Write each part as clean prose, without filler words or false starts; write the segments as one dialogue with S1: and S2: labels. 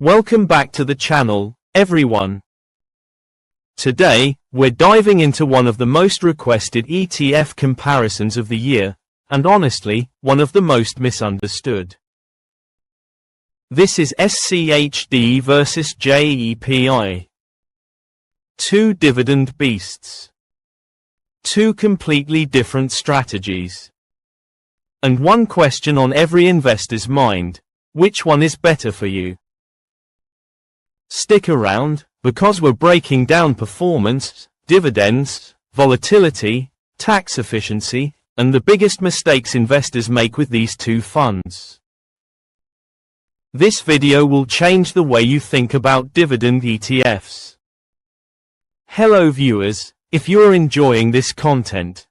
S1: Welcome back to the channel, everyone. Today, we're diving into one of the most requested ETF comparisons of the year, and honestly, one of the most misunderstood. This is SCHD versus JEPI. Two dividend beasts. Two completely different strategies. And one question on every investor's mind: which one is better for you? Stick around, because we're breaking down performance, dividends, volatility, tax efficiency, and the biggest mistakes investors make with these two funds. This video will change the way you think about dividend ETFs. Hello viewers, if you are enjoying this content,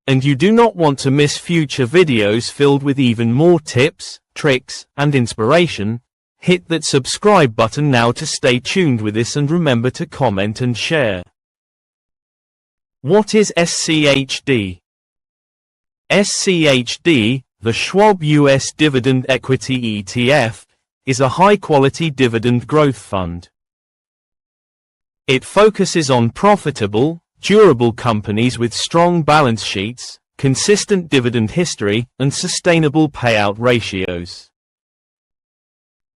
S1: and you do not want to miss future videos filled with even more tips, tricks, and inspiration, hit that subscribe button now to stay tuned with this, and remember to comment and share. What is SCHD? SCHD, the Schwab US Dividend Equity ETF, is a high-quality dividend growth fund. It focuses on profitable, durable companies with strong balance sheets, consistent dividend history, and sustainable payout ratios.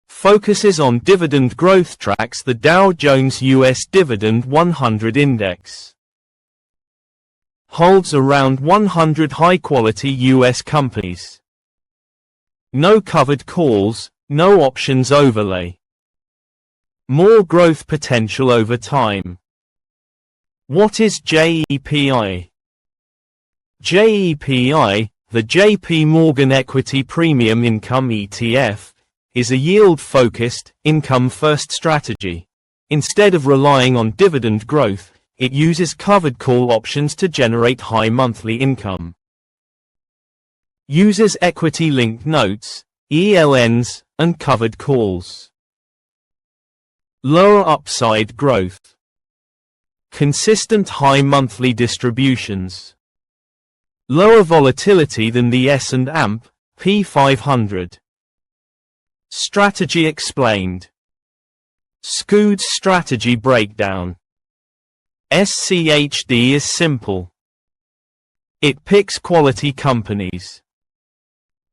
S1: Focuses on dividend growth, tracks the Dow Jones US Dividend 100 Index. Holds around 100 high-quality US companies. No covered calls, no options overlay. More growth potential over time. What is JEPI? JEPI, the JP Morgan Equity Premium Income ETF, is a yield-focused, income-first strategy. Instead of relying on dividend growth, it uses covered call options to generate high monthly income. Uses equity-linked notes, ELNs, and covered calls. Lower upside growth. Consistent high monthly distributions. Lower volatility than the S&P 500. Strategy explained. SCHD's strategy breakdown. SCHD is simple. It picks quality companies.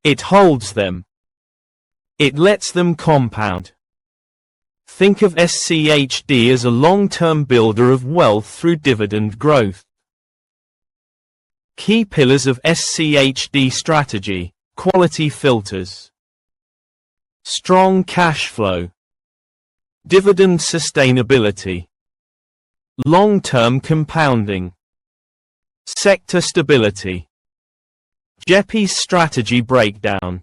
S1: It holds them. It lets them compound. Think of SCHD as a long-term builder of wealth through dividend growth. Key pillars of SCHD strategy: quality filters, strong cash flow, dividend sustainability, long-term compounding, sector stability. JEPI's strategy breakdown.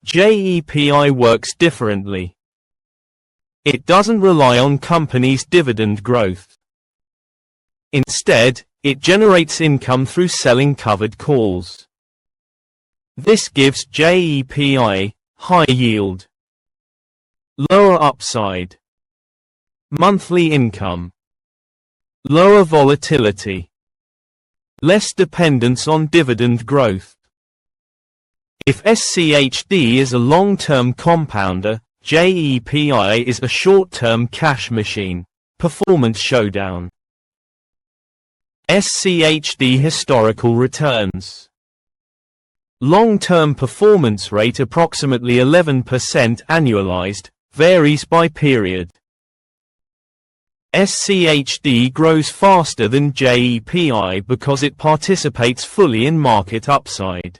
S1: JEPI works differently. It doesn't rely on companies' dividend growth. Instead, it generates income through selling covered calls. This gives JEPI high yield, lower upside, monthly income, lower volatility, less dependence on dividend growth. If SCHD is a long-term compounder, JEPI is a short-term cash machine. Performance showdown. SCHD historical returns. Long-term performance rate approximately 11% annualized, varies by period. SCHD grows faster than JEPI because it participates fully in market upside.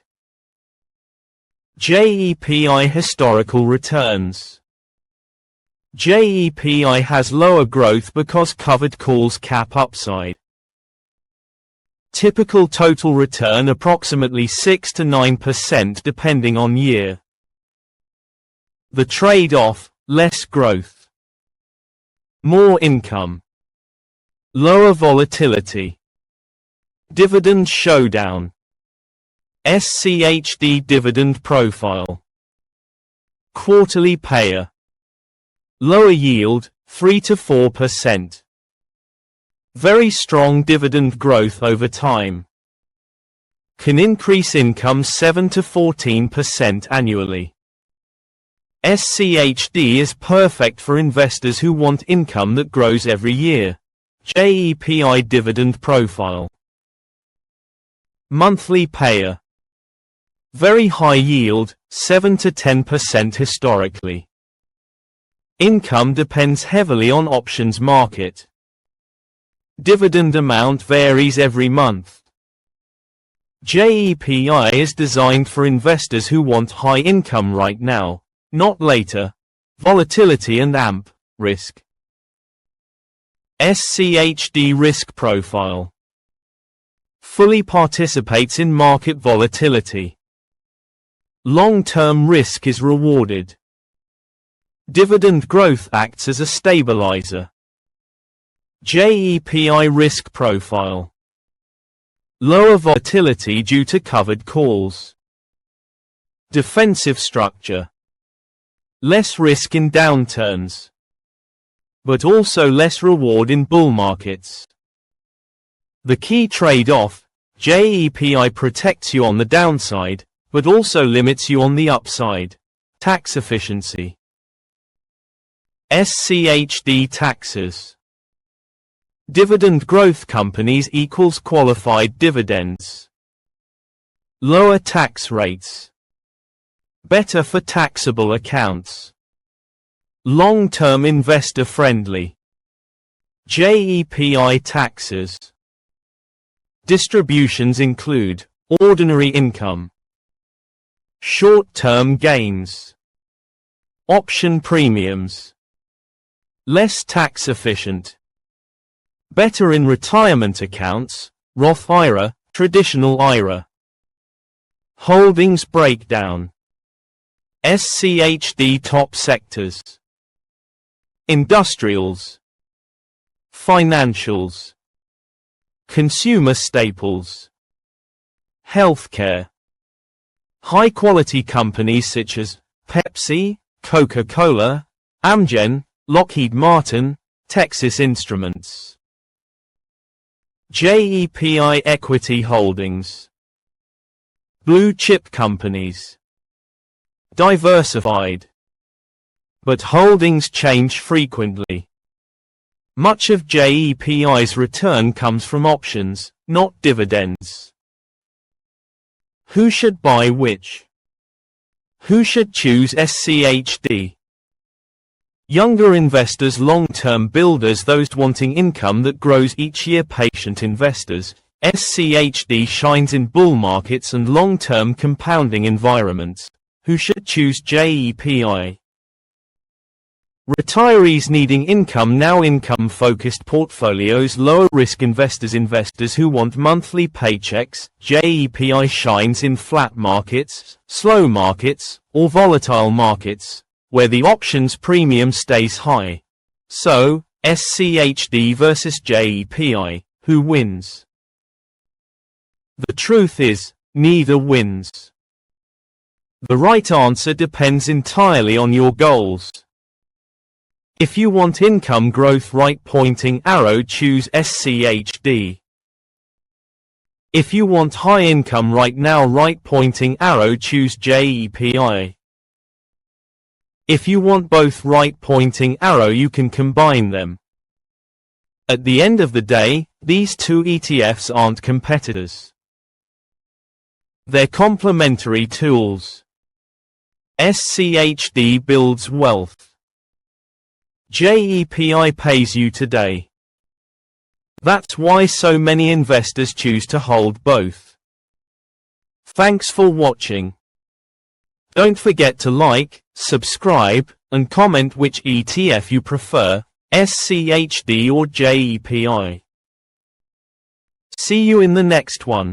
S1: JEPI historical returns. JEPI has lower growth because covered calls cap upside. Typical total return approximately 6 to 9% depending on year. The trade-off: less growth, more income, lower volatility. Dividend showdown. SCHD dividend profile. Quarterly payer. Lower yield, 3 to 4%. Very strong dividend growth over time. Can increase income 7 to 14% annually. SCHD is perfect for investors who want income that grows every year. JEPI dividend profile. Monthly payer. Very high yield, 7 to 10% historically. Income depends heavily on options market. Dividend amount varies every month. JEPI is designed for investors who want high income right now, not later. Volatility and AMP risk. SCHD risk profile. Fully participates in market volatility. Long-term risk is rewarded. Dividend growth acts as a stabilizer. JEPI risk profile. Lower volatility due to covered calls. Defensive structure. Less risk in downturns, but also less reward in bull markets. The key trade-off, JEPI protects you on the downside, but also limits you on the upside. Tax efficiency. SCHD taxes. Dividend growth companies equals qualified dividends. Lower tax rates. Better for taxable accounts. Long-term investor friendly. JEPI taxes. Distributions include ordinary income, short-term gains, option premiums, less tax efficient, better in retirement accounts, Roth IRA, traditional IRA. Holdings breakdown. SCHD top sectors. Industrials, financials, consumer staples, healthcare. High-quality companies such as Pepsi, Coca-Cola, Amgen, Lockheed Martin, Texas Instruments. JEPI equity holdings. Blue chip companies. Diversified. But holdings change frequently. Much of JEPI's return comes from options, not dividends. Who should buy which? Who should choose SCHD? Younger investors, long-term builders, those wanting income that grows each year, patient investors. SCHD shines in bull markets and long-term compounding environments. Who should choose JEPI? Retirees needing income now, income-focused portfolios, lower-risk investors, investors who want monthly paychecks. JEPI shines in flat markets, slow markets, or volatile markets, where the options premium stays high. So, SCHD versus JEPI, who wins? The truth is, neither wins. The right answer depends entirely on your goals. If you want income growth, right pointing arrow, choose SCHD. If you want high income right now, right pointing arrow, choose JEPI. If you want both, right pointing arrow, you can combine them. At the end of the day, these two ETFs aren't competitors. They're complementary tools. SCHD builds wealth. JEPI pays you today. That's why so many investors choose to hold both. Thanks for watching. Don't forget to like, subscribe, and comment which ETF you prefer, SCHD or JEPI. See you in the next one.